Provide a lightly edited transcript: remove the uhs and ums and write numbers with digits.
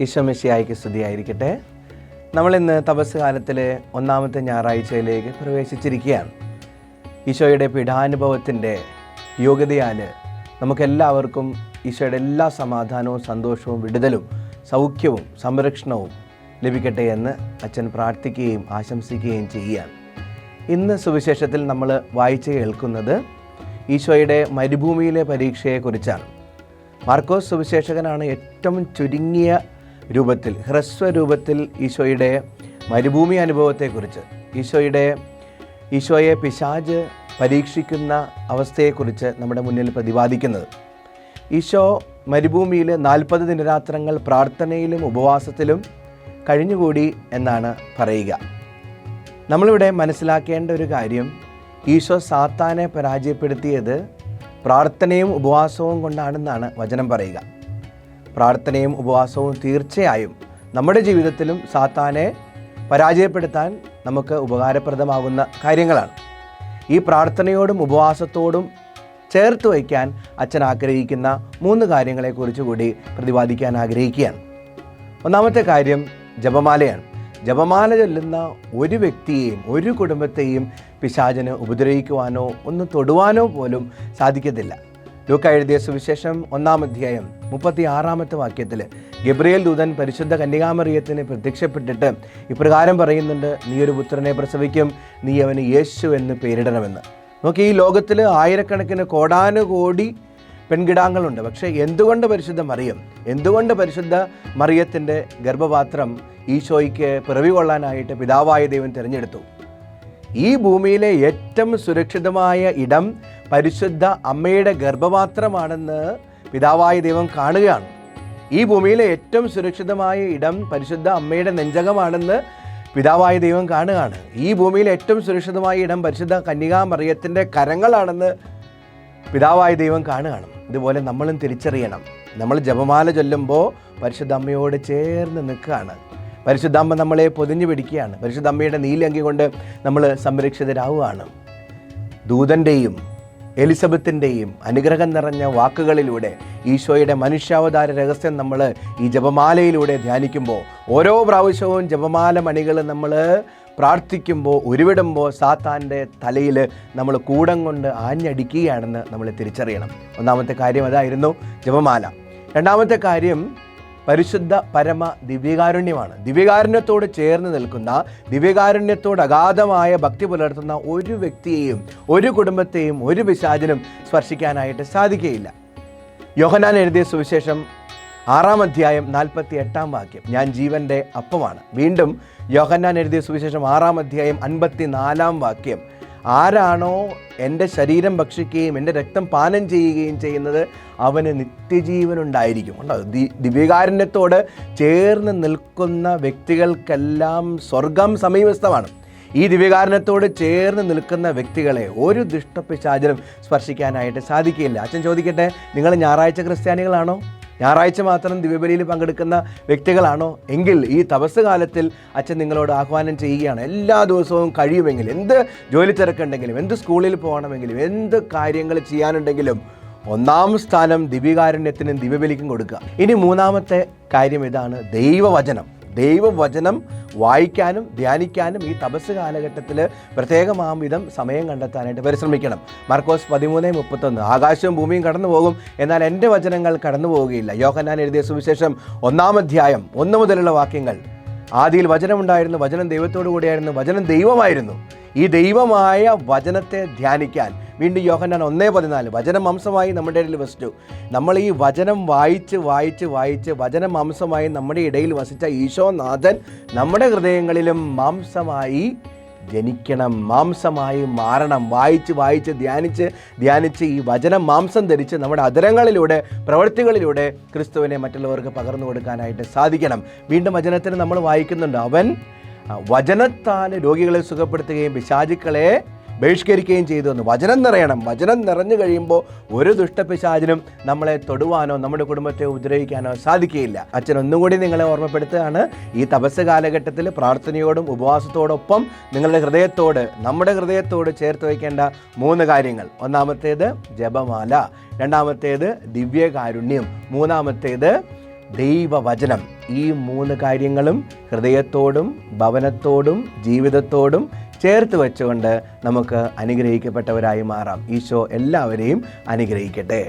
ഈശോ മിശിഹായ്ക്ക് സ്തുതിയായിരിക്കട്ടെ. നമ്മളിന്ന് തപസ് കാലത്തിലെ ഒന്നാമത്തെ ഞായറാഴ്ചയിലേക്ക് പ്രവേശിച്ചിരിക്കുകയാണ്. ഈശോയുടെ പീഠാനുഭവത്തിൻ്റെ യോഗ്യതയാൽ നമുക്കെല്ലാവർക്കും ഈശോയുടെ എല്ലാ സമാധാനവും സന്തോഷവും വിടുതലും സൗഖ്യവും സംരക്ഷണവും ലഭിക്കട്ടെ എന്ന് അച്ഛൻ പ്രാർത്ഥിക്കുകയും ആശംസിക്കുകയും ചെയ്യുകയാണ്. ഇന്ന് സുവിശേഷത്തിൽ നമ്മൾ വായിച്ച് കേൾക്കുന്നത് ഈശോയുടെ മരുഭൂമിയിലെ പരീക്ഷയെക്കുറിച്ചാണ്. മാർക്കോസ് സുവിശേഷകനാണ് ഏറ്റവും ചുരുങ്ങിയ രൂപത്തിൽ, ഹ്രസ്വരൂപത്തിൽ ഈശോയുടെ മരുഭൂമി അനുഭവത്തെക്കുറിച്ച്, ഈശോയെ പിശാച് പരീക്ഷിക്കുന്ന അവസ്ഥയെക്കുറിച്ച് നമ്മുടെ മുന്നിൽ പ്രതിപാദിക്കുന്നത്. ഈശോ മരുഭൂമിയിൽ 40 ദിനരാത്രങ്ങൾ പ്രാർത്ഥനയിലും ഉപവാസത്തിലും കഴിഞ്ഞുകൂടി എന്നാണ് പറയുക. നമ്മളിവിടെ മനസ്സിലാക്കേണ്ട ഒരു കാര്യം, ഈശോ സാത്താനെ പരാജയപ്പെടുത്തിയത് പ്രാർത്ഥനയും ഉപവാസവും കൊണ്ടാണെന്നാണ് വചനം പറയുക. പ്രാർത്ഥനയും ഉപവാസവും തീർച്ചയായും നമ്മുടെ ജീവിതത്തിലും സാത്താനെ പരാജയപ്പെടുത്താൻ നമുക്ക് ഉപകാരപ്രദമാകുന്ന കാര്യങ്ങളാണ്. ഈ പ്രാർത്ഥനയോടും ഉപവാസത്തോടും ചേർത്ത് വയ്ക്കാൻ അച്ഛൻ ആഗ്രഹിക്കുന്ന 3 കാര്യങ്ങളെക്കുറിച്ച് കൂടി പ്രതിപാദിക്കാൻ ആഗ്രഹിക്കുകയാണ്. ഒന്നാമത്തെ കാര്യം ജപമാലയാണ്. ജപമാല ചൊല്ലുന്ന ഒരു വ്യക്തിയെയും ഒരു കുടുംബത്തെയും പിശാചിന് ഉപദ്രവിക്കുവാനോ ഒന്ന് തൊടുവാനോ പോലും സാധിക്കത്തില്ല. ലൂക്കാ എഴുതിയ സുവിശേഷം 1-ാം അധ്യായം 36-ാമത്തെ വാക്യത്തിൽ ഗബ്രിയേൽ ദൂതൻ പരിശുദ്ധ കന്യകാമറിയത്തിന് പ്രത്യക്ഷപ്പെട്ടിട്ട് ഇപ്രകാരം പറയുന്നുണ്ട്: നീ ഒരു പുത്രനെ പ്രസവിക്കും, നീ അവന് യേശു എന്ന് പേരിടണമെന്ന്. നോക്കി, ഈ ലോകത്തിൽ ആയിരക്കണക്കിന് കോടാനുകോടി പെൺകിടാങ്ങളുണ്ട്. പക്ഷേ എന്തുകൊണ്ട് പരിശുദ്ധ മറിയത്തിൻ്റെ ഗർഭപാത്രം ഈശോയ്ക്ക് പിറവി കൊള്ളാനായിട്ട് പിതാവായ ദൈവം തിരഞ്ഞെടുത്തു? ഈ ഭൂമിയിലെ ഏറ്റവും സുരക്ഷിതമായ ഇടം പരിശുദ്ധ അമ്മയുടെ ഗർഭപാത്രമാണെന്ന് പിതാവായ ദൈവം കാണുകയാണ്. ഈ ഭൂമിയിലെ ഏറ്റവും സുരക്ഷിതമായ ഇടം പരിശുദ്ധ അമ്മയുടെ നെഞ്ചകമാണെന്ന് പിതാവായ ദൈവം കാണുകയാണ്. ഈ ഭൂമിയിലെ ഏറ്റവും സുരക്ഷിതമായ ഇടം പരിശുദ്ധ കന്യകാമറിയത്തിൻ്റെ കരങ്ങളാണെന്ന് പിതാവായ ദൈവം കാണുകയാണ്. ഇതുപോലെ നമ്മളും തിരിച്ചറിയണം. നമ്മൾ ജപമാല ചൊല്ലുമ്പോൾ പരിശുദ്ധ അമ്മയോട് ചേർന്ന് നിൽക്കുകയാണ്. പരിശുദ്ധാമ്മ നമ്മളെ പൊതിഞ്ഞു പിടിക്കുകയാണ്. പരിശുദ്ധ അമ്മയുടെ നീലങ്കി കൊണ്ട് നമ്മൾ സംരക്ഷിതരാവുകയാണ്. ദൂതൻ്റെയും എലിസബത്തിൻ്റെയും അനുഗ്രഹം നിറഞ്ഞ വാക്കുകളിലൂടെ ഈശോയുടെ മനുഷ്യാവതാര രഹസ്യം നമ്മൾ ഈ ജപമാലയിലൂടെ ധ്യാനിക്കുമ്പോൾ, ഓരോ പ്രാവശ്യവും ജപമാല മണികൾ നമ്മൾ പ്രാർത്ഥിക്കുമ്പോൾ, ഉരുവിടുമ്പോൾ സാത്താൻ്റെ തലയിൽ നമ്മൾ കൂടം കൊണ്ട് ആഞ്ഞടിക്കുകയാണെന്ന് നമ്മൾ തിരിച്ചറിയണം. ഒന്നാമത്തെ കാര്യം അതായിരുന്നു ജപമാല. രണ്ടാമത്തെ കാര്യം പരിശുദ്ധ പരമ ദിവ്യകാരുണ്യമാണ്. ദിവ്യകാരുണ്യത്തോട് ചേർന്ന് നിൽക്കുന്ന, ദിവ്യകാരുണ്യത്തോട് അഗാധമായ ഭക്തി പുലർത്തുന്ന ഒരു വ്യക്തിയെയും ഒരു കുടുംബത്തെയും ഒരു പിശാചിനും സ്പർശിക്കാനായിട്ട് സാധിക്കുകയില്ല. യോഹന്നാൻ എഴുതിയ സുവിശേഷം 6-ാം അധ്യായം 48-ാം വാക്യം, ഞാൻ ജീവൻ്റെ അപ്പമാണ്. വീണ്ടും യോഹന്നാൻ എഴുതിയ സുവിശേഷം 6-ാം അധ്യായം 54-ാം വാക്യം, ആരാണോ എൻ്റെ ശരീരം ഭക്ഷിക്കുകയും എൻ്റെ രക്തം പാനം ചെയ്യുകയും ചെയ്യുന്നത് അവന് നിത്യജീവനുണ്ടായിരിക്കും. ഉണ്ടോ? ദിവ്യകാരുണ്യത്തോട് ചേർന്ന് നിൽക്കുന്ന വ്യക്തികൾക്കെല്ലാം സ്വർഗം സമീപസ്ഥമാണ്. ഈ ദിവ്യകാരുണ്യത്തോട് ചേർന്ന് നിൽക്കുന്ന വ്യക്തികളെ ഒരു ദുഷ്ടപിശാചിനും സ്പർശിക്കാനായിട്ട് സാധിക്കില്ല. അച്ഛൻ ചോദിക്കട്ടെ, നിങ്ങൾ ഞായറാഴ്ച ക്രിസ്ത്യാനികളാണോ? ഞായറാഴ്ച മാത്രം ദിവ്യബലിയിൽ പങ്കെടുക്കുന്ന വ്യക്തികളാണോ? എങ്കിൽ ഈ തപസ് കാലത്തിൽ അച്ഛൻ നിങ്ങളോട് ആഹ്വാനം ചെയ്യുകയാണ്. എല്ലാ ദിവസവും കഴിയുമെങ്കിൽ, എന്ത് ജോലി തിരക്കുണ്ടെങ്കിലും, എന്ത് സ്കൂളിൽ പോകണമെങ്കിലും, എന്ത് കാര്യങ്ങൾ ചെയ്യാനുണ്ടെങ്കിലും 1-ാം സ്ഥാനം ദിവ്യകാരുണ്യത്തിനും ദിവ്യബലിക്കും കൊടുക്കുക. ഇനി 3-ാമത്തെ കാര്യം ഇതാണ്, ദൈവവചനം വായിക്കാനും ധ്യാനിക്കാനും ഈ തപസ് കാലഘട്ടത്തിൽ പ്രത്യേകമാം വിധം സമയം കണ്ടെത്താനായിട്ട് പരിശ്രമിക്കണം. മാർക്കോസ് 13:31, ആകാശവും ഭൂമിയും കടന്നു പോകും, എന്നാൽ എൻ്റെ വചനങ്ങൾ കടന്നു പോവുകയില്ല. യോഹന്നാൻ എഴുതിയ സുവിശേഷം 1-ാം അധ്യായം 1 മുതലുള്ള വാക്യങ്ങൾ, ആദിയിൽ വചനമുണ്ടായിരുന്നു, വചനം ദൈവത്തോടു കൂടിയായിരുന്നു, വചനം ദൈവമായിരുന്നു. ഈ ദൈവമായ വചനത്തെ ധ്യാനിക്കാൻ വീണ്ടും യോഹന്നാൻ 1:14, വചനം മാംസമായി നമ്മുടെ ഇടയിൽ വസിച്ചു. നമ്മൾ ഈ വചനം വായിച്ച് വചനം മാംസമായി നമ്മുടെ ഇടയിൽ വസിച്ച ഈശോനാഥൻ നമ്മുടെ ഹൃദയങ്ങളിലും മാംസമായി ജനിക്കണം, മാംസമായി മാറണം. വായിച്ച് ധ്യാനിച്ച് ഈ വചനം മാംസം ധരിച്ച് നമ്മുടെ അധരങ്ങളിലൂടെ, പ്രവൃത്തികളിലൂടെ ക്രിസ്തുവിനെ മറ്റുള്ളവർക്ക് പകർന്നു കൊടുക്കാനായിട്ട് സാധിക്കണം. വീണ്ടും വചനത്തിന് നമ്മൾ വായിക്കുന്നുണ്ട്, അവൻ വചനത്താൽ രോഗികളെ സുഖപ്പെടുത്തുകയും പിശാചുക്കളെ ബഹിഷ്കരിക്കുകയും ചെയ്തു എന്ന്. വചനം നിറയണം. വചനം നിറഞ്ഞു കഴിയുമ്പോൾ ഒരു ദുഷ്ടപിശാചിനും നമ്മളെ തൊടുവാനോ നമ്മുടെ കുടുംബത്തെ ഉപദ്രവിക്കാനോ സാധിക്കുകയില്ല. അച്ഛൻ ഒന്നുകൂടി നിങ്ങളെ ഓർമ്മപ്പെടുത്തുകയാണ്, ഈ തപസ് കാലഘട്ടത്തിൽ പ്രാർത്ഥനയോടും ഉപവാസത്തോടൊപ്പം നമ്മുടെ ഹൃദയത്തോട് ചേർത്ത് വയ്ക്കേണ്ട 3 കാര്യങ്ങൾ. ഒന്നാമത്തേത് ജപമാല, രണ്ടാമത്തേത് ദിവ്യകാരുണ്യം, മൂന്നാമത്തേത് ദൈവവചനം. ഈ 3 കാര്യങ്ങളും ഹൃദയത്തോടും ഭവനത്തോടും ജീവിതത്തോടും ചേർത്ത് വെച്ചുകൊണ്ട് നമുക്ക് അനുഗ്രഹിക്കപ്പെട്ടവരായി മാറാം. ഈശോ എല്ലാവരെയും അനുഗ്രഹിക്കട്ടെ.